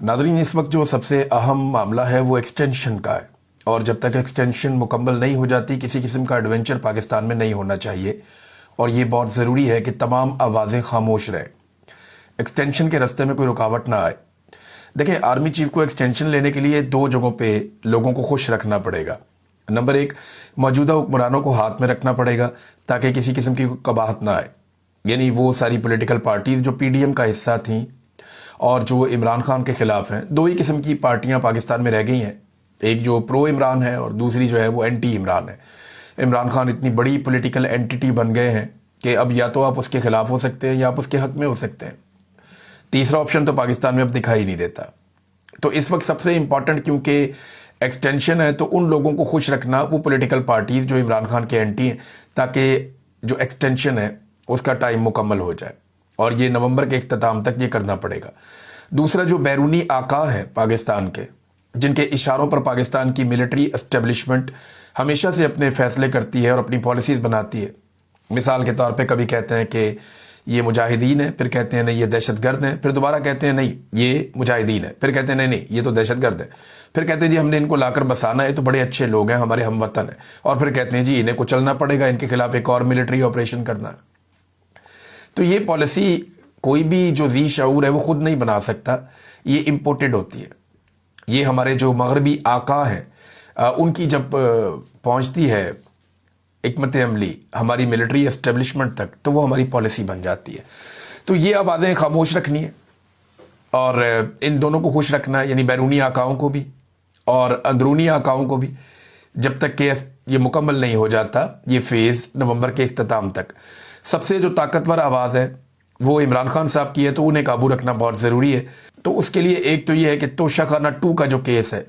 Nadreen, इस वक्त जो सबसे अहम मामला है वो एक्सटेंशन का है, और जब तक एक्सटेंशन मुकम्मल नहीं हो जाती किसी किस्म का एडवेंचर पाकिस्तान में नहीं होना चाहिए, और ये बहुत ज़रूरी है कि तमाम आवाज़ें खामोश रहें, एक्सटेंशन के रास्ते में कोई रुकावट ना आए। देखिए, आर्मी चीफ को एक्सटेंशन लेने के लिए दो जगहों पे लोगों को खुश रखना पड़ेगा। नंबर एक, मौजूदा हुक्मरानों को हाथ में रखना पड़ेगा ताकि किसी किस्म की कबाहत ना आए, यानी वो सारी पॉलिटिकल पार्टीज़ जो पीडीएम का हिस्सा थीं और जो इमरान खान के ख़िलाफ़ हैं। दो ही किस्म की पार्टियां पाकिस्तान में रह गई हैं, एक जो प्रो इमरान है और दूसरी जो है वो एंटी इमरान है। इमरान खान इतनी बड़ी पॉलिटिकल एंटिटी बन गए हैं कि अब या तो आप उसके ख़िलाफ़ हो सकते हैं या आप उसके हक़ में हो सकते हैं। तीसरा ऑप्शन तो पाकिस्तान में अब दिखाई नहीं देता। तो इस वक्त सबसे इम्पॉर्टेंट, क्योंकि एक्सटेंशन है, तो उन लोगों को खुश रखना, वो पॉलिटिकल पार्टीज़ जो इमरान खान के एंटी हैं, ताकि जो एक्सटेंशन है उसका टाइम मुकम्मल हो जाए, और ये नवंबर के इख्तिताम तक ये करना पड़ेगा। दूसरा, जो बैरूनी आका हैं पाकिस्तान के, जिनके इशारों पर पाकिस्तान की मिलिट्री एस्टेब्लिशमेंट हमेशा से अपने फ़ैसले करती है और अपनी पॉलिसीज़ बनाती है। मिसाल के तौर पे कभी कहते हैं कि ये मुजाहिदीन है, फिर कहते हैं नहीं ये दहशतगर्द हैं, फिर दोबारा कहते हैं नहीं ये मुजाहिदीन है, फिर कहते हैं नहीं नहीं ये तो दहशतगर्द है, फिर कहते हैं जी हमने इनको लाकर बसाना है, तो बड़े अच्छे लोग हैं, हमारे हमवतन हैं, और फिर कहते हैं जी इन्हें कुचलना पड़ेगा, इनके खिलाफ एक और मिलिट्री ऑपरेशन करना है। तो ये पॉलिसी कोई भी जो जी शऊर है वो खुद नहीं बना सकता, ये इम्पोर्टेड होती है। ये हमारे जो मगरबी आका हैं उनकी जब पहुंचती है हिकमत अमली हमारी मिलिट्री एस्टेब्लिशमेंट तक, तो वो हमारी पॉलिसी बन जाती है। तो ये आवाज़ें खामोश रखनी है और इन दोनों को खुश रखना है, यानी बैरूनी आकाओं को भी और अंदरूनी आकाओं को भी, जब तक कि ये मुकम्मल नहीं हो जाता ये फेज़ नवंबर के इख्तिताम तक। सबसे जो ताकतवर आवाज़ है वो इमरान खान साहब की है, तो उन्हें काबू रखना बहुत ज़रूरी है। तो उसके लिए एक तो ये है कि तोशाखाना 2 का जो केस है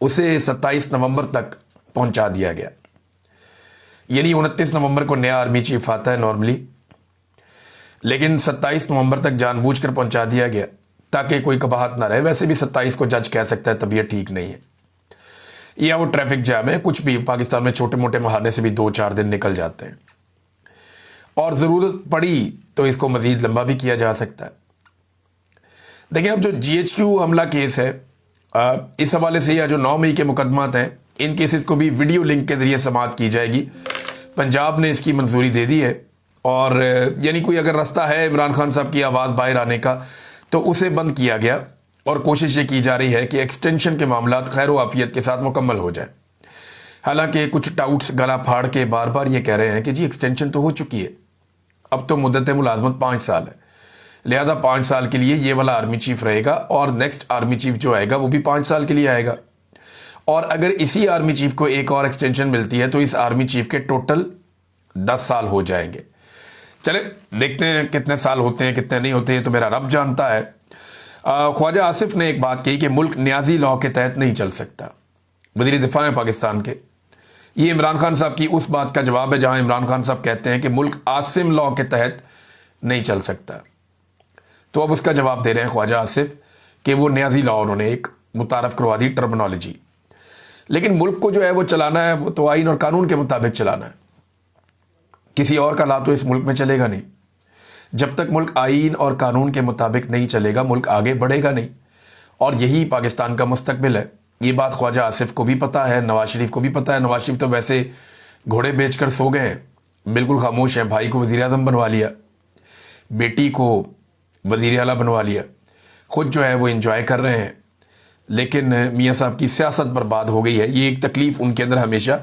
उसे 27 नवंबर तक पहुंचा दिया गया, यानी 29 नवंबर को नया आर्मी चीफ आता है नॉर्मली, लेकिन 27 नवंबर तक जानबूझकर पहुंचा दिया गया ताकि कोई कबाहत ना रहे। वैसे भी 27 को जज कह सकता है तबीयत ठीक नहीं है, या वो ट्रैफिक जैम है, कुछ भी। पाकिस्तान में छोटे मोटे बहाने से भी 2-4 दिन निकल जाते हैं, और ज़रूरत पड़ी तो इसको मज़ीद लंबा भी किया जा सकता है। देखिए, अब जो GHQ हमला केस है इस हवाले से, या जो 9 मई के मुकदमात हैं, इन केसेस को भी वीडियो लिंक के ज़रिए समाअत की जाएगी। पंजाब ने इसकी मंजूरी दे दी है, और यानी कोई अगर रास्ता है इमरान खान साहब की आवाज़ बाहर आने का तो उसे बंद किया गया, और कोशिश ये की जा रही है कि एक्सटेंशन के मामला खैर व आफियत के साथ मुकम्मल हो जाए। हालांकि कुछ टाउट्स गला फाड़ के बार बार ये कह रहे हैं कि जी एक्सटेंशन तो हो चुकी है, अब तो मुद्दत मुलाजमत 5 साल है, लिहाजा 5 साल के लिए ये वाला आर्मी चीफ रहेगा, और नेक्स्ट आर्मी चीफ जो आएगा वो भी 5 साल के लिए आएगा। और अगर इसी आर्मी चीफ को एक और एक्सटेंशन मिलती है तो इस आर्मी चीफ के टोटल 10 साल हो जाएंगे। चले देखते हैं कितने साल होते हैं कितने नहीं होते हैं, तो मेरा रब जानता है। ख्वाजा आसिफ ने एक बात कही कि मुल्क न्याजी लॉ के तहत नहीं चल सकता। वज़ीर दिफा है पाकिस्तान के, ये इमरान खान साहब की उस बात का जवाब है जहां इमरान खान साहब कहते हैं कि मुल्क आसिम लॉ के तहत नहीं चल सकता। तो अब उसका जवाब दे रहे हैं ख्वाजा आसिफ कि वो न्याजी लॉ उन्होंने एक मुतारफ़ करवा दी टर्मिनोलॉजी, लेकिन मुल्क को जो है वो चलाना है, वो तो आइन और कानून के मुताबिक चलाना है। किसी और का ला तो इस मुल्क में चलेगा नहीं। जब तक मुल्क आइन और कानून के मुताबिक नहीं चलेगा मुल्क आगे बढ़ेगा नहीं, और यही पाकिस्तान का मुस्तकबिल है। ये बात ख्वाजा आसिफ को भी पता है, नवाज शरीफ को भी पता है। नवाज शरीफ तो वैसे घोड़े बेचकर सो गए हैं, बिल्कुल खामोश हैं। भाई को वज़ीर आज़म बनवा लिया, बेटी को वज़ीर आला बनवा लिया, खुद जो है वो इंजॉय कर रहे हैं, लेकिन मियाँ साहब की सियासत बर्बाद हो गई है। ये एक तकलीफ उनके अंदर हमेशा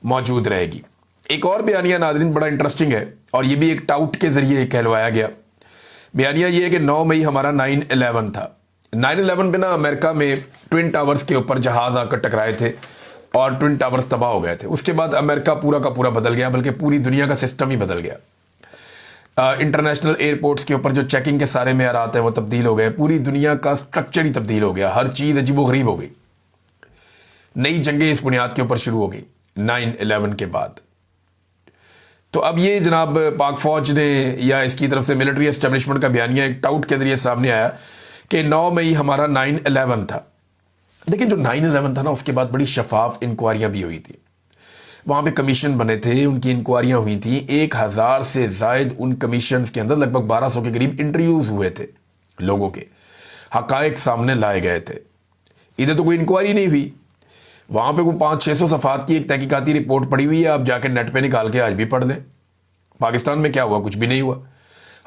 मौजूद रहेगी। एक और बयानिया नाज़रीन बड़ा इंटरेस्टिंग है, और ये भी एक टाउट के ज़रिए कहलवाया गया। बयानिया ये है कि 9 मई हमारा 9/11 था। 9/11 पे ना अमेरिका में ट्विन टावर्स के ऊपर जहाज़ आकर टकराए थे और ट्विन टावर्स तबाह हो गए थे। उसके बाद अमेरिका पूरा का पूरा बदल गया, बल्कि पूरी दुनिया का सिस्टम ही बदल गया। इंटरनेशनल एयरपोर्ट्स के ऊपर जो चेकिंग के सारे मेयारात हैं वो तब्दील हो गए, पूरी दुनिया का स्ट्रक्चर ही तब्दील हो गया, हर चीज़ अजीबोगरीब हो गई। नई जंगें इस बुनियाद के ऊपर शुरू हो गई 9/11 के बाद। तो अब ये जनाब पाक फौज ने या इसकी तरफ से मिलिट्री एस्टेब्लिशमेंट का बयानिया एक टाउट के जरिए सामने आया कि 9 मई हमारा 9/11 था। लेकिन जो 9/11 था ना, उसके बाद बड़ी शफाफ इंक्वायरियाँ भी हुई थी, वहाँ पे कमीशन बने थे, उनकी इंक्वायरियाँ हुई थी। 1000 से ज़ायद उन कमीशन के अंदर लगभग 1200 के करीब इंटरव्यूज़ हुए थे लोगों के। हक़ाइक़ सामने लाए गए थे। इधर तो कोई इंक्वायरी नहीं हुई, वहाँ पे कोई 500-600 सफ़ात की एक तहकीकाती रिपोर्ट पड़ी हुई है, आप जाके नेट पे निकाल के आज भी पढ़ लें। पाकिस्तान में क्या हुआ? कुछ भी नहीं हुआ।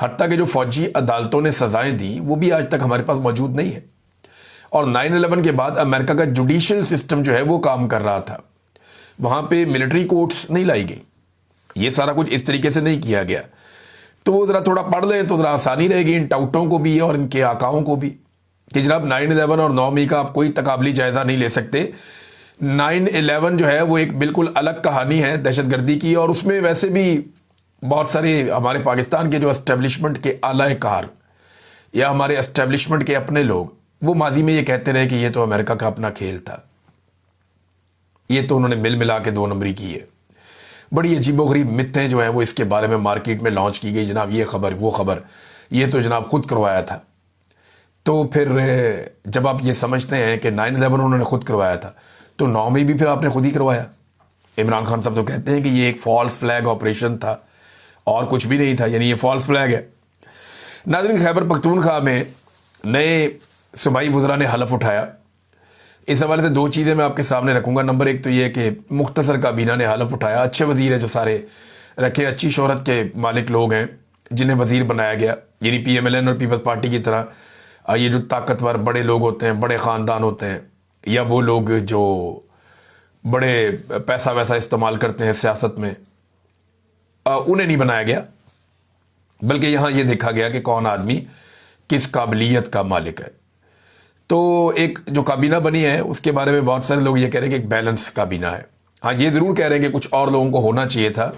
हत्ता कि जो फ़ौजी अदालतों ने सज़ाएँ दी वो भी आज तक हमारे पास मौजूद नहीं है। और 9/11 के बाद अमेरिका का जुडिशल सिस्टम जो है वो काम कर रहा था, वहाँ पे मिलिट्री कोर्ट्स नहीं लाई गई, ये सारा कुछ इस तरीके से नहीं किया गया। तो वो ज़रा थोड़ा पढ़ लें तो ज़रा आसानी रहेगी इन टाउटों को भी और इनके आकाओं को भी कि जनाब 9/11 और 9 मई का आप कोई तकाबली जायज़ा नहीं ले सकते। 9/11 जो है वो एक बिल्कुल अलग कहानी है दहशतगर्दी की, और उसमें वैसे भी बहुत सारे हमारे पाकिस्तान के जो एस्टेब्लिशमेंट के आला कार या हमारे एस्टेब्लिशमेंट के अपने लोग वो माजी में ये कहते रहे कि ये तो अमेरिका का अपना खेल था, ये तो उन्होंने मिल मिला के 2 नंबरी की है। बड़ी अजीबोगरीब मिथ्यें जो हैं वो इसके बारे में मार्केट में लॉन्च की गई, जनाब ये खबर वो खबर, ये तो जनाब खुद करवाया था। तो फिर जब आप ये समझते हैं कि 9/11 उन्होंने खुद करवाया था तो 9 मई भी फिर आपने खुद ही करवाया। इमरान खान साहब तो कहते हैं कि ये एक फॉल्स फ्लैग ऑपरेशन था और कुछ भी नहीं था, यानी ये फॉल्स फ्लैग है। नाज़रीन, खैबर पख्तूनख्वा में नए सूबाई वज़रा ने हलफ उठाया। इस हवाले से 2 चीज़ें मैं आपके सामने रखूँगा। नंबर 1 तो ये कि मुख्तसर काबीना ने हलफ उठाया, अच्छे वज़ीर हैं जो सारे रखे, अच्छी शोहरत के मालिक लोग हैं जिन्हें वज़ीर बनाया गया, यानी PMLN और पीपल्स पार्टी की तरह ये जो ताकतवर बड़े लोग होते हैं, बड़े ख़ानदान होते हैं, या वो लोग जो बड़े पैसा वैसा इस्तेमाल करते हैं सियासत में, उन्हें नहीं बनाया गया, बल्कि यहाँ ये देखा गया कि कौन आदमी किस काबिलियत का मालिक है। तो एक जो काबीना बनी है उसके बारे में बहुत सारे लोग ये कह रहे हैं कि एक बैलेंस काबीना है। हाँ, ये ज़रूर कह रहे हैं कि कुछ और लोगों को होना चाहिए था,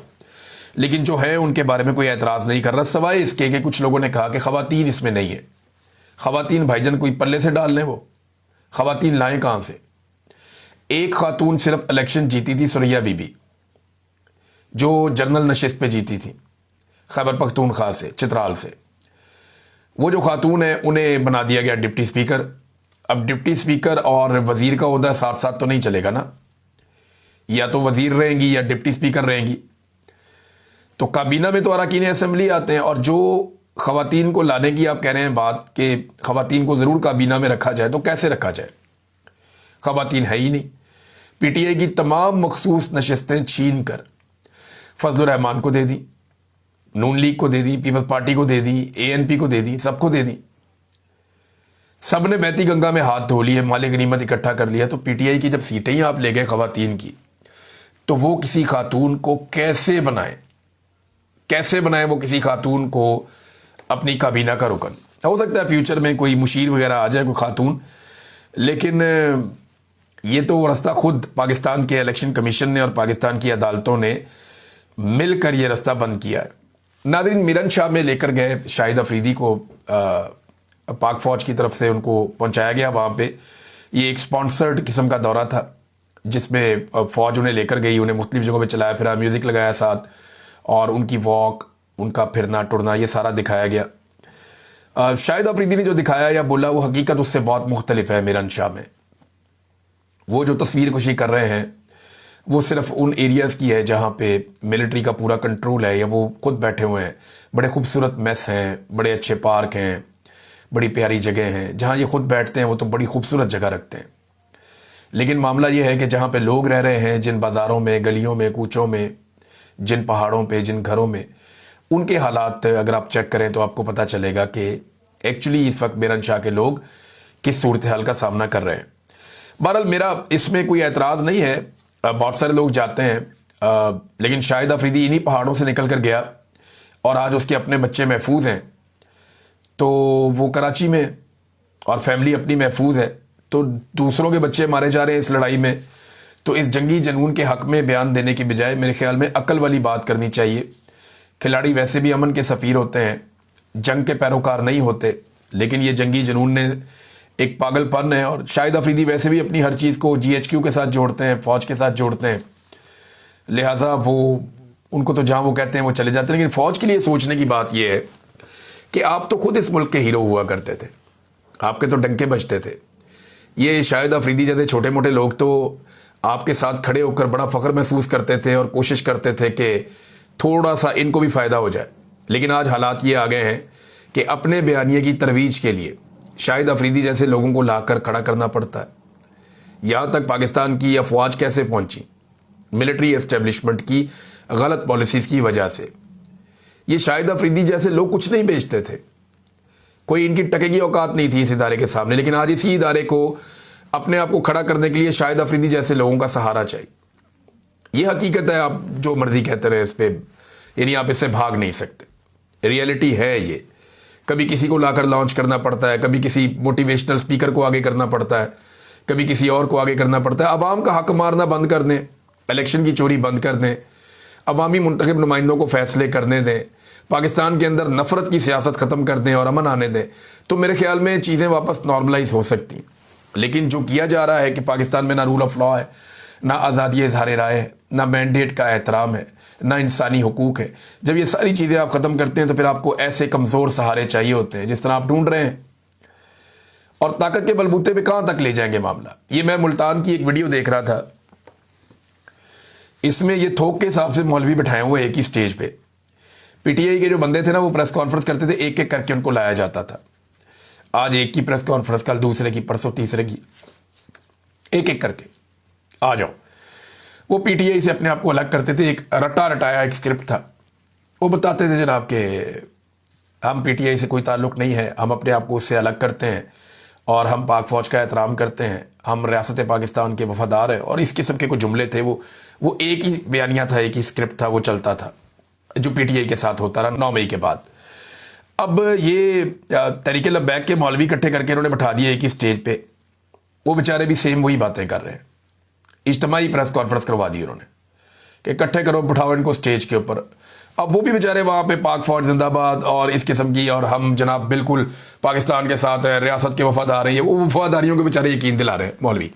लेकिन जो है उनके बारे में कोई एतराज़ नहीं कर रहा, सिवाय इसके कि कुछ लोगों ने कहा कि ख़वातीन इसमें नहीं है। ख़वातीन भाईजान कोई पल्ले से डाल लें, वो ख़वातीन लाएँ कहाँ से? एक ख़ातून सिर्फ इलेक्शन जीती थी, सुरैया बीबी, जो जनरल नशिस्त पे जीती थी खैबर पख्तूनख्वा से, चित्राल से। वो जो खातून है उन्हें बना दिया गया डिप्टी स्पीकर। अब डिप्टी स्पीकर और वज़ीर का ओहदा साथ साथ तो नहीं चलेगा ना, या तो वज़ीर रहेंगी या डिप्टी स्पीकर रहेंगी। तो काबीना में तो अरकान असेंबली आते हैं, और जो ख़वातीन को लाने की आप कह रहे हैं बात कि ख़वातीन को ज़रूर काबीना में रखा जाए, तो कैसे रखा जाए? ख़वातीन है ही नहीं। PTI की तमाम मखसूस नशस्तें छीन कर फजलुर रहमान को दे दी, नून लीग को दे दी, पीपल्स पार्टी को दे दी, ANP को दे दी, सबको दे दी। सब ने बहती गंगा में हाथ धो लिए, माल गनीमत इकट्ठा कर लिया। तो PTI की जब सीटें ही आप ले गए ख़वातीन की, तो वो किसी खातून को कैसे बनाए, कैसे बनाए वो किसी खातून को अपनी काबीना का रुकन? हो सकता है फ्यूचर में कोई मुशीर वगैरह आ जाए, कोई खातून, लेकिन ये तो रास्ता खुद पाकिस्तान के इलेक्शन कमीशन ने और पाकिस्तान की अदालतों ने मिलकर ये रास्ता बंद किया है। नाज़रीन, मिरन शाह में लेकर गए शाहिद अफरीदी को, पाक फ़ौज की तरफ से उनको पहुंचाया गया वहाँ पे। ये एक स्पॉन्सर्ड किस्म का दौरा था जिसमें फ़ौज उन्हें लेकर गई, उन्हें मुख्तलिफ जगहों पे चलाया फिरा, म्यूज़िक लगाया साथ, और उनकी वॉक, उनका फिरना टुरना, ये सारा दिखाया गया। शाहिद अफरीदी ने जो दिखाया या बोला वो हकीकत उससे बहुत मुख्तलिफ है। मिरन शाह में वो जो तस्वीर कशी कर रहे हैं वो सिर्फ उन एरियाज़ की है जहाँ पे मिलिट्री का पूरा कंट्रोल है, या वो खुद बैठे हुए हैं। बड़े खूबसूरत मेस हैं, बड़े अच्छे पार्क हैं, बड़ी प्यारी जगह हैं, जहाँ ये खुद बैठते हैं वो तो बड़ी खूबसूरत जगह रखते हैं। लेकिन मामला ये है कि जहाँ पे लोग रह रहे हैं, जिन बाज़ारों में, गलियों में, कूचों में, जिन पहाड़ों पे, जिन घरों में, उनके हालात अगर आप चेक करें तो आपको पता चलेगा कि एक्चुअली इस वक्त मिरन शाह के लोग किस सूरत हाल का सामना कर रहे हैं। बहरहाल मेरा इसमें कोई एतराज़ नहीं है, बहुत सारे लोग जाते हैं, लेकिन शाहिद अफरीदी इन्हीं पहाड़ों से निकल कर गया और आज उसके अपने बच्चे महफूज हैं, तो वो कराची में, और फैमिली अपनी महफूज है, तो दूसरों के बच्चे मारे जा रहे हैं इस लड़ाई में। तो इस जंगी जनून के हक़ में बयान देने की बजाय मेरे ख्याल में अक्ल वाली बात करनी चाहिए। खिलाड़ी वैसे भी अमन के सफ़ीर होते हैं, जंग के पैरोकार नहीं होते, लेकिन ये जंगी जनून ने एक पागलपन है। और शाहिद अफरीदी वैसे भी अपनी हर चीज़ को GHQ के साथ जोड़ते हैं, फ़ौज के साथ जोड़ते हैं, लिहाजा वो उनको तो जहाँ वो कहते हैं वो चले जाते हैं। लेकिन फ़ौज के लिए सोचने की बात यह है कि आप तो खुद इस मुल्क के हीरो हुआ करते थे, आपके तो डंके बजते थे। ये शाहिद अफरीदी जैसे छोटे मोटे लोग तो आपके साथ खड़े होकर बड़ा फ़ख्र महसूस करते थे और कोशिश करते थे कि थोड़ा सा इनको भी फ़ायदा हो जाए। लेकिन आज हालात ये आ गए हैं कि अपने बयानिए की तरवीज के लिए शाहिद अफरीदी जैसे लोगों को लाकर खड़ा करना पड़ता है। यहाँ तक पाकिस्तान की अफवाज कैसे पहुंची, मिलिट्री एस्टेब्लिशमेंट की गलत पॉलिसीज की वजह से। ये शाहिद अफरीदी जैसे लोग कुछ नहीं बेचते थे, कोई इनकी टके की औकात नहीं थी इस इदारे के सामने, लेकिन आज इसी इदारे को अपने आप को खड़ा करने के लिए शाहिद अफरीदी जैसे लोगों का सहारा चाहिए। ये हकीकत है, आप जो मर्जी कहते रहे इस पे, यानी आप इससे भाग नहीं सकते। रियलिटी है ये। कभी किसी को लाकर लॉन्च करना पड़ता है, कभी किसी मोटिवेशनल स्पीकर को आगे करना पड़ता है, कभी किसी और को आगे करना पड़ता है। अवाम का हक मारना बंद कर दें, इलेक्शन की चोरी बंद कर दें, अवामी मुंतखब नुमाइंदों को फैसले करने दें, पाकिस्तान के अंदर नफरत की सियासत ख़त्म कर दें और अमन आने दें, तो मेरे ख्याल में चीज़ें वापस नॉर्मलाइज हो सकती हैं। लेकिन जो किया जा रहा है कि पाकिस्तान में ना रूल ऑफ लॉ है, ना आज़ादी इज़हार राय है, ना मैंडेट का एहतराम है, ना इंसानी हुकूक है। जब ये सारी चीज़ें आप ख़त्म करते हैं तो फिर आपको ऐसे कमज़ोर सहारे चाहिए होते हैं जिस तरह आप ढूंढ रहे हैं, और ताकत के बलबूते पे कहाँ तक ले जाएंगे मामला। ये मैं मुल्तान की एक वीडियो देख रहा था, इसमें ये थोक के हिसाब से मौलवी बैठाए हुए एक ही स्टेज पे, पीटीआई के जो बंदे थे ना वो प्रेस कॉन्फ्रेंस करते थे, एक एक करके उनको लाया जाता था। आज एक की प्रेस कॉन्फ्रेंस, कल दूसरे की, परसों तीसरे की, एक एक करके आ जाओ। वो पीटीआई से अपने आप को अलग करते थे, एक रटा रटाया एक स्क्रिप्ट था। वो बताते थे जनाब के हम पीटीआई से कोई ताल्लुक़ नहीं है, हम अपने आप को उससे अलग करते हैं और हम पाक फ़ौज का एहतराम करते हैं, हम रियासत पाकिस्तान के वफादार हैं, और इस किस्म के कुछ जुमले थे। वो एक ही बयानिया था, एक ही स्क्रिप्ट था, वो चलता था जो पीटीआई के साथ होता रहा 9 मई के बाद। अब ये तरीके लब्बैक के मौलवी इकट्ठे करके उन्होंने बैठा दिया एक ही स्टेज पे, वो बेचारे भी सेम वही बातें कर रहे हैं। इज्तिमाई प्रेस कॉन्फ्रेंस करवा दी उन्होंने कि इकट्ठे करो, बिठाओ इनको स्टेज के ऊपर। अब वो भी बेचारे वहाँ पे पाक फौज जिंदाबाद और इस किस्म की, और हम जनाब बिल्कुल पाकिस्तान के साथ हैं, रियासत के वफादार हैं, वो वफादारियों के बेचारे यकीन दिला रहे हैं मौलवी।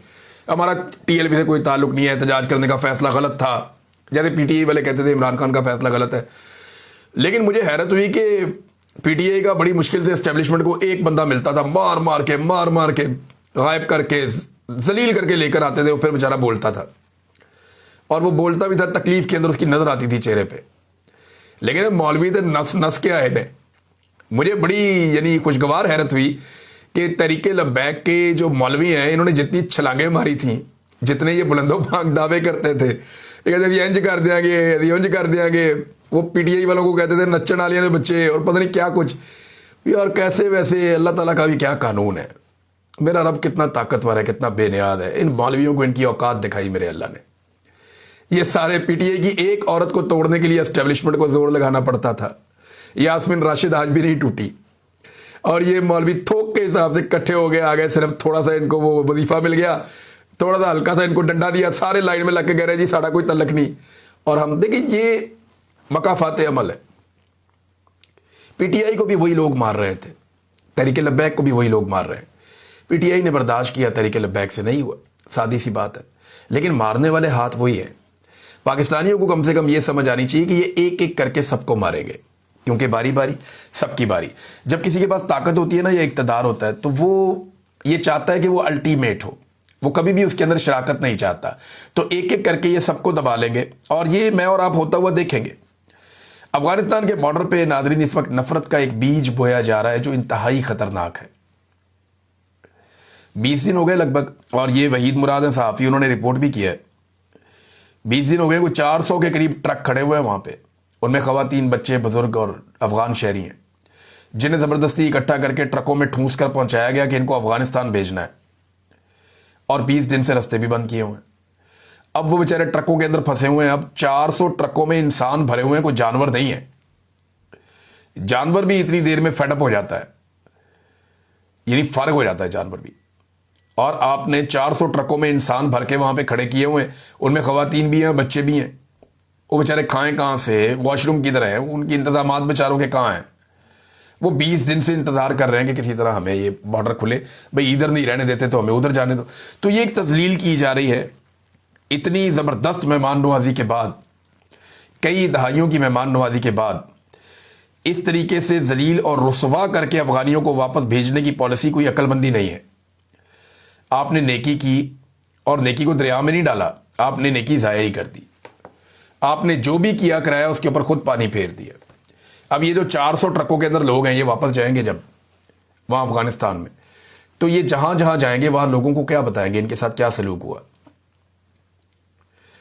हमारा टीएलपी से कोई ताल्लुक नहीं है, एहतजाज करने का फैसला गलत था, जैसे पीटीआई वाले कहते थे इमरान खान का फैसला गलत है। लेकिन मुझे हैरत हुई कि पीटीआई का बड़ी मुश्किल से एस्टेब्लिशमेंट को एक बंदा मिलता था, मार मार के गायब करके जलील करके लेकर आते थे, वो फिर बेचारा बोलता था, और वो बोलता भी था, तकलीफ के अंदर उसकी नजर आती थी चेहरे पे। लेकिन मौलवी तो नस नस के आए ने। मुझे बड़ी यानी खुशगवार हैरत हुई कि तरीके लब्बैक के जो मौलवी हैं, इन्होंने जितनी छलांगें मारी थी, जितने ये बुलंदो भाग दावे करते थे, ये कहते थे इंज कर देंगे, इंज कर देंगे, वो पीटीआई वालों को कहते थे नच्चन वालियों के बच्चे, और पता नहीं क्या कुछ यार। कैसे वैसे अल्लाह ताला का भी क्या कानून है, मेरा रब कितना ताकतवर है, कितना बेनियाद है। इन मौलवियों को इनकी औकात दिखाई मेरे अल्लाह ने। ये सारे पीटीआई की एक औरत को तोड़ने के लिए एस्टेब्लिशमेंट को जोर लगाना पड़ता था। यास्मीन राशिद आज भी नहीं टूटी, और ये मौलवी थोक के हिसाब से इकट्ठे हो गए, आ गए, सिर्फ थोड़ा सा इनको वो वजीफा मिल गया, थोड़ा सा हल्का सा इनको डंडा दिया, सारे लाइन में लग के कह रहे जी साड़ा कोई तल्लक नहीं। और हम देखिए ये मकाफात अमल है। पीटीआई को भी वही लोग मार रहे थे, तहरीक लब्बैक को भी वही लोग मार रहे हैं। पीटीआई ने बर्दाश्त किया, तहरीक लब्बैक से नहीं हुआ, सादी सी बात है। लेकिन मारने वाले हाथ वही है। पाकिस्तानियों को कम से कम ये समझ आनी चाहिए कि ये एक एक करके सबको मारेंगे, क्योंकि बारी बारी सबकी बारी। जब किसी के पास ताकत होती है ना या इक़्तिदार होता है, तो वो ये चाहता है कि वो अल्टीमेट हो, वो कभी भी उसके अंदर शराकत नहीं चाहता। तो एक एक करके ये सबको दबा लेंगे, और ये मैं और आप होता हुआ देखेंगे। अफगानिस्तान के बॉर्डर पे नादरीन इस वक्त नफरत का एक बीज बोया जा रहा है जो इंतहाई खतरनाक है। 20 दिन हो गए लगभग, और ये वहीद मुराद है सहाफ़ी, उन्होंने रिपोर्ट भी किया है। 20 दिन हो गए, वो 400 के करीब ट्रक खड़े हुए हैं वहाँ पे, उनमें ख़वातीन, बच्चे, बुजुर्ग और अफ़गान शहरी हैं, जिन्हें ज़बरदस्ती इकट्ठा करके ट्रकों में ठूंस कर पहुँचाया गया कि इनको अफ़गानिस्तान भेजना है, और 20 दिन से रास्ते भी बंद किए हुए हैं। अब वो बेचारे ट्रकों के अंदर फंसे हुए हैं। अब 400 ट्रकों में इंसान भरे हुए हैं, कोई जानवर नहीं है। जानवर भी इतनी देर में फेडअप हो जाता है, यानी फारग हो जाता है जानवर भी। और आपने 400 ट्रकों में इंसान भर के वहां पे खड़े किए हुए हैं, उनमें खवातीन भी हैं, बच्चे भी हैं। वो बेचारे खाएं कहाँ से, वॉशरूम किधर है, उनकी इंतजामात बेचारों के कहाँ हैं। वो 20 दिन से इंतजार कर रहे हैं कि किसी तरह हमें ये बॉर्डर खुले, भाई इधर नहीं रहने देते तो हमें उधर जाने दो। तो ये एक तजलील की जा रही है। इतनी ज़बरदस्त मेहमान नवाजी के बाद, कई दहाइयों की मेहमान नवाजी के बाद, इस तरीके से जलील और रुसवा करके अफगानियों को वापस भेजने की पॉलिसी कोई अक्लमंदी नहीं है। आपने नेकी की और नेकी को दरिया में नहीं डाला, आपने नेकी ज़ाया ही कर दी। आपने जो भी किया कराया उसके ऊपर खुद पानी फेर दिया। अब ये जो 400 ट्रकों के अंदर लोग हैं, ये वापस जाएंगे जब वहाँ अफगानिस्तान में, تو یہ جہاں جہاں جائیں گے وہاں لوگوں کو کیا بتائیں گے ان کے ساتھ کیا سلوک ہوا؟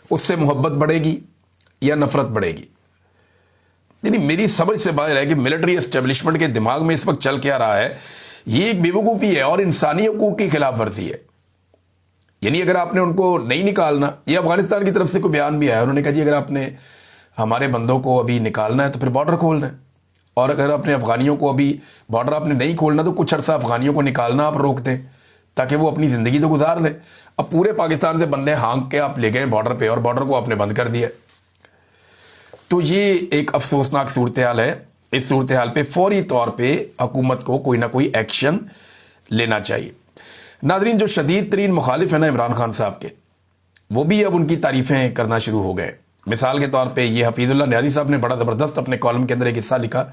اس سے محبت بڑھے گی یا نفرت بڑھے گی؟ یعنی میری سمجھ سے باہر ہے کہ ملٹری اسٹیبلشمنٹ کے دماغ میں اس وقت چل کیا رہا ہے، یہ ایک بیوقوفی ہے اور انسانی حقوق کی خلاف ورزی ہے۔ یعنی اگر آپ نے ان کو نہیں نکالنا، یہ افغانستان کی طرف سے کوئی بیان بھی آیا، انہوں نے کہا جی اگر آپ نے ہمارے بندوں کو ابھی نکالنا ہے تو پھر بارڈر کھول دیں، اور اگر اپنے افغانیوں کو ابھی بارڈر آپ نے نہیں کھولنا تو کچھ عرصہ افغانیوں کو نکالنا آپ روک دیں تاکہ وہ اپنی زندگی تو گزار لیں۔ اب پورے پاکستان سے بندے ہانک کے آپ لے گئے بارڈر پہ اور بارڈر کو آپ نے بند کر دیا۔ تو یہ ایک افسوسناک صورتحال ہے۔ اس صورتحال پہ فوری طور پہ حکومت کو کوئی نہ کوئی ایکشن لینا چاہیے۔ ناظرین، جو شدید ترین مخالف ہیں نا عمران خان صاحب کے، وہ بھی اب ان کی تعریفیں کرنا شروع ہو گئے۔ مثال کے طور پہ یہ حفیظ اللہ نیازی صاحب نے بڑا زبردست اپنے کالم کے اندر ایک حصہ لکھا،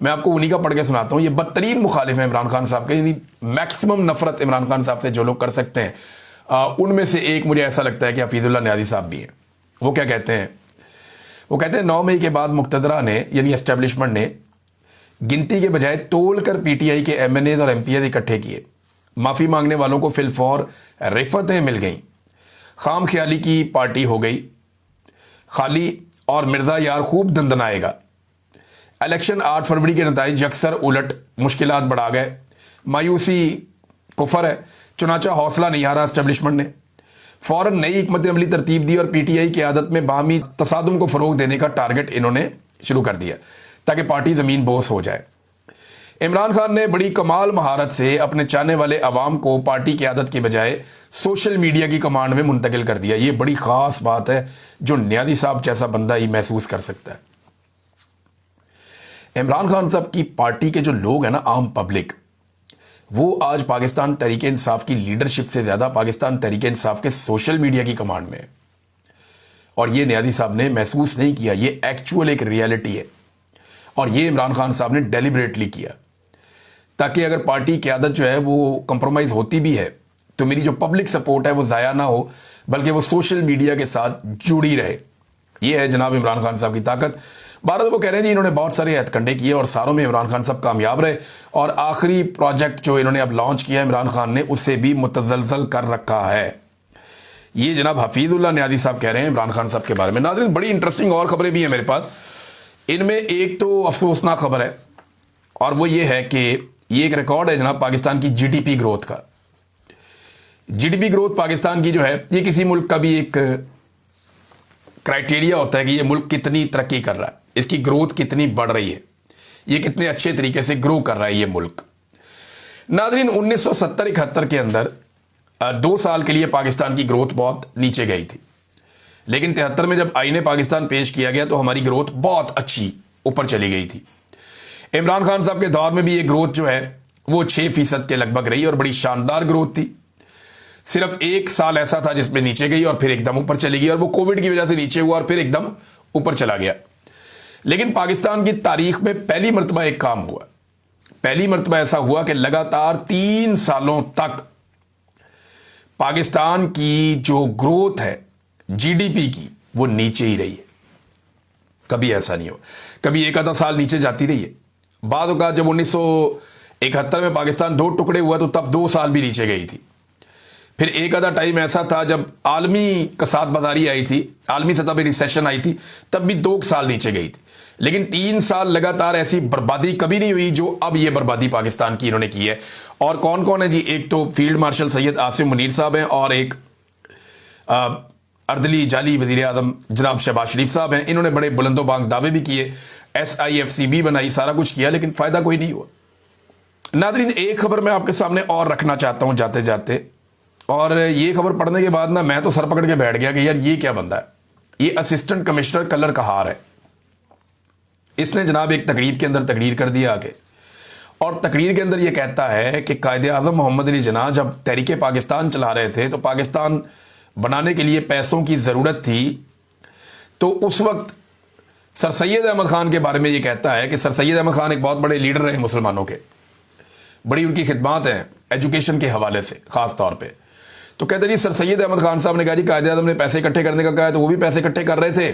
میں آپ کو انہی کا پڑھ کے سناتا ہوں۔ یہ بدترین مخالف ہیں عمران خان صاحب کے، یعنی میکسیمم نفرت عمران خان صاحب سے جو لوگ کر سکتے ہیں ان میں سے ایک مجھے ایسا لگتا ہے کہ حفیظ اللہ نیازی صاحب بھی ہیں۔ وہ کیا کہتے ہیں؟ وہ کہتے ہیں 9 مئی کے بعد مقتدرہ نے یعنی اسٹیبلشمنٹ نے گنتی کے بجائے تول کر پی ٹی آئی کے ایم این ایز اور ایم پی ایز اکٹھے کیے، معافی مانگنے والوں کو فی الفور رفعتیں مل گئیں، خام خیالی کی پارٹی ہو گئی خالی اور مرزا یار خوب دندنائے گا۔ الیکشن 8 فروری کے نتائج یکسر الٹ، مشکلات بڑھا گئے، مایوسی کفر ہے، چنانچہ حوصلہ نہیں ہارا اسٹیبلشمنٹ نے، فوراً نئی حکمت عملی ترتیب دی اور پی ٹی آئی کی عادت میں باہمی تصادم کو فروغ دینے کا ٹارگٹ انہوں نے شروع کر دیا تاکہ پارٹی زمین بوس ہو جائے۔ عمران خان نے بڑی کمال مہارت سے اپنے چاہنے والے عوام کو پارٹی کی عادت کے بجائے سوشل میڈیا کی کمانڈ میں منتقل کر دیا۔ یہ بڑی خاص بات ہے جو نیازی صاحب جیسا بندہ ہی محسوس کر سکتا ہے۔ عمران خان صاحب کی پارٹی کے جو لوگ ہیں نا، عام پبلک، وہ آج پاکستان تحریک انصاف کی لیڈرشپ سے زیادہ پاکستان تحریک انصاف کے سوشل میڈیا کی کمانڈ میں ہے، اور یہ نیازی صاحب نے محسوس نہیں کیا، یہ ایکچوئل ایک ریئلٹی ہے، اور یہ عمران خان صاحب نے ڈیلیبریٹلی کیا تاکہ اگر پارٹی قیادت جو ہے وہ کمپرومائز ہوتی بھی ہے تو میری جو پبلک سپورٹ ہے وہ ضائع نہ ہو بلکہ وہ سوشل میڈیا کے ساتھ جڑی رہے۔ یہ ہے جناب عمران خان صاحب کی طاقت۔ بھارت وہ کہہ رہے ہیں جی انہوں نے بہت سارے ہتھ کنڈے کیے اور ساروں میں عمران خان صاحب کامیاب رہے، اور آخری پروجیکٹ جو انہوں نے اب لانچ کیا عمران خان نے اسے بھی متزلزل کر رکھا ہے۔ یہ جناب حفیظ اللہ نیازی صاحب کہہ رہے ہیں عمران خان صاحب کے بارے میں۔ ناظرین، بڑی انٹرسٹنگ اور خبریں بھی ہیں میرے پاس، ان میں ایک تو افسوسناک خبر ہے اور وہ یہ ہے کہ یہ ایک ریکارڈ ہے جناب پاکستان کی جی ڈی پی گروتھ کا۔ G D P growth Pakistan کی جو ہے، یہ کسی ملک کا بھی ایک کرائٹیریا ہوتا ہے کہ یہ ملک کتنی ترقی کر رہا ہے، اس کی گروتھ کتنی بڑھ رہی ہے، یہ کتنے اچھے طریقے سے گرو کر رہا ہے یہ ملک۔ ناظرین، 1970-71 کے اندر 2 سال کے لیے پاکستان کی گروتھ بہت نیچے گئی تھی، لیکن 73 میں جب آئین پاکستان پیش کیا گیا تو ہماری گروتھ بہت اچھی اوپر چلی گئی تھی۔ عمران خان صاحب کے دور میں بھی یہ گروتھ جو ہے وہ 6% کے لگ بھگ رہی اور بڑی شاندار گروتھ تھی۔ صرف 1 سال ایسا تھا جس میں نیچے گئی اور پھر ایک دم اوپر چلی گئی، اور وہ کووڈ کی وجہ سے نیچے ہوا اور پھر ایک دم اوپر چلا گیا۔ لیکن پاکستان کی تاریخ میں پہلی مرتبہ ایک کام ہوا، پہلی مرتبہ ایسا ہوا کہ لگاتار 3 سالوں تک پاکستان کی جو گروتھ ہے جی ڈی پی کی وہ نیچے ہی رہی ہے۔ کبھی ایسا نہیں ہوا، کبھی ایک آدھا سال نیچے جاتی رہی ہے۔ بعد اوقات جب 1971 میں پاکستان 2 ٹکڑے ہوا تو تب 2 سال بھی نیچے گئی تھی۔ پھر ایک آدھا ٹائم ایسا تھا جب عالمی کساد بازاری آئی تھی، عالمی سطح پہ ریسیشن آئی تھی، تب بھی 2 سال نیچے گئی تھی۔ لیکن 3 سال لگاتار ایسی بربادی کبھی نہیں ہوئی جو اب یہ بربادی پاکستان کی انہوں نے کی ہے۔ اور کون کون ہے جی؟ ایک تو فیلڈ مارشل سید آصف منیر صاحب ہیں، اور ایک اردلی جعلی وزیر اعظم جناب شہباز شریف صاحب ہیں۔ انہوں نے بڑے بلند و بانگ دعوے بھی کیے، SIFC بھی بنائی، سارا کچھ کیا، لیکن فائدہ کوئی نہیں ہوا۔ ناظرین، ایک خبر میں آپ کے سامنے اور رکھنا چاہتا ہوں جاتے جاتے، اور یہ خبر پڑھنے کے بعد نا میں تو سر پکڑ کے بیٹھ گیا کہ یار یہ کیا بندہ ہے۔ یہ اسسٹنٹ کمشنر کلر کہار ہے، اس نے جناب ایک تقریر کے اندر تقریر کر دیا آگے، اور تقریر کے اندر یہ کہتا ہے کہ قائد اعظم محمد علی جناح جب تحریک پاکستان چلا رہے تھے تو پاکستان بنانے کے لیے پیسوں کی ضرورت تھی، تو اس وقت سر سید احمد خان کے بارے میں یہ کہتا ہے کہ سر سید احمد خان ایک بہت بڑے لیڈر رہے مسلمانوں کے، بڑی ان کی خدمات ہیں ایجوکیشن کے حوالے سے خاص طور پہ۔ تو کہتے جی سر سید احمد خان صاحب نے کہا جی قائد اعظم نے پیسے اکٹھے کرنے کا کہا ہے، تو وہ بھی پیسے اکٹھے کر رہے تھے،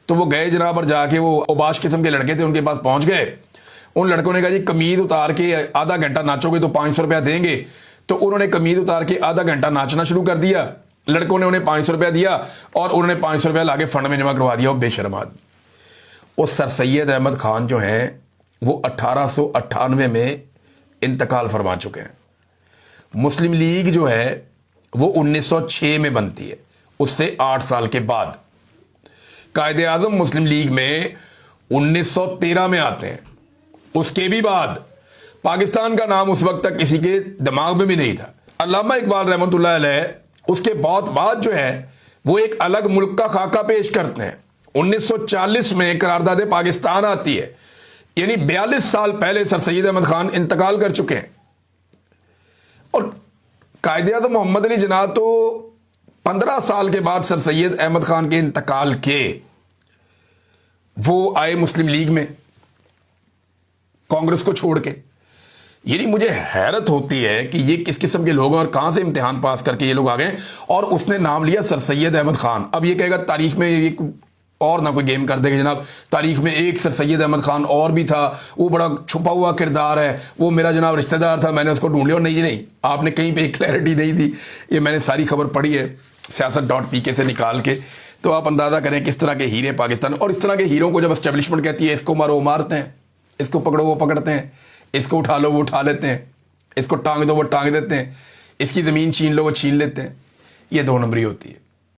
تو وہ گئے جناب اور جا کے وہ اوباش قسم کے لڑکے تھے ان کے پاس پہنچ گئے۔ ان لڑکوں نے کہا جی قمیض اتار کے آدھا گھنٹہ ناچو گے تو 500 روپیہ دیں گے۔ تو انہوں نے قمیض اتار کے آدھا گھنٹہ ناچنا شروع کر دیا, لڑکوں نے انہیں 500 روپیہ دیا اور انہوں نے 500 روپیہ لا کے فنڈ میں جمع کروا دیا. وہ بے شرم آدمی. وہ سر سید احمد خان جو ہیں وہ 1898 میں انتقال فرما چکے ہیں. مسلم لیگ جو ہے وہ 1906 میں بنتی ہے, اس سے 8 سال کے بعد. قائد اعظم مسلم لیگ میں 1913 میں آتے ہیں, اس کے بھی بعد. پاکستان کا نام اس وقت تک کسی کے دماغ میں بھی نہیں تھا. علامہ اقبال رحمۃ اللہ علیہ اس کے بہت بعد جو ہے وہ ایک الگ ملک کا خاکہ پیش کرتے ہیں. 1940 میں قرارداد پاکستان آتی ہے, یعنی 42 سال پہلے سر سید احمد خان انتقال کر چکے ہیں. اور قائد اعظم محمد علی جناح تو 15 سال کے بعد سر سید احمد خان کے انتقال کے وہ آئے مسلم لیگ میں کانگریس کو چھوڑ کے. یعنی مجھے حیرت ہوتی ہے کہ یہ کس قسم کے لوگ ہیں اور کہاں سے امتحان پاس کر کے یہ لوگ آ گئے. اور اس نے نام لیا سر سید احمد خان. اب یہ کہے گا تاریخ میں یہ اور نہ کوئی گیم کر دے گا جناب, تاریخ میں ایک سر سید احمد خان اور بھی تھا, وہ بڑا چھپا ہوا کردار ہے, وہ میرا جناب رشتہ دار تھا, میں نے اس کو ڈھونڈ لیا. اور نہیں, آپ نے کہیں پہ ایک کلیئرٹی نہیں دی. یہ میں نے ساری خبر پڑھی ہے سیاست.pk سے نکال کے, تو آپ اندازہ کریں کس طرح کے ہیرے پاکستان. اور اس طرح کے ہیروں کو جب اسٹیبلشمنٹ کہتی ہے اس کو مارو وہ مارتے ہیں, اس کو پکڑو وہ پکڑتے ہیں, اس کو اٹھا لو وہ اٹھا لیتے ہیں, اس کو ٹانگ دو وہ ٹانگ دیتے ہیں, اس کی زمین چھین لو وہ چھین لیتے ہیں. یہ 2 نمبری ہوتی ہے.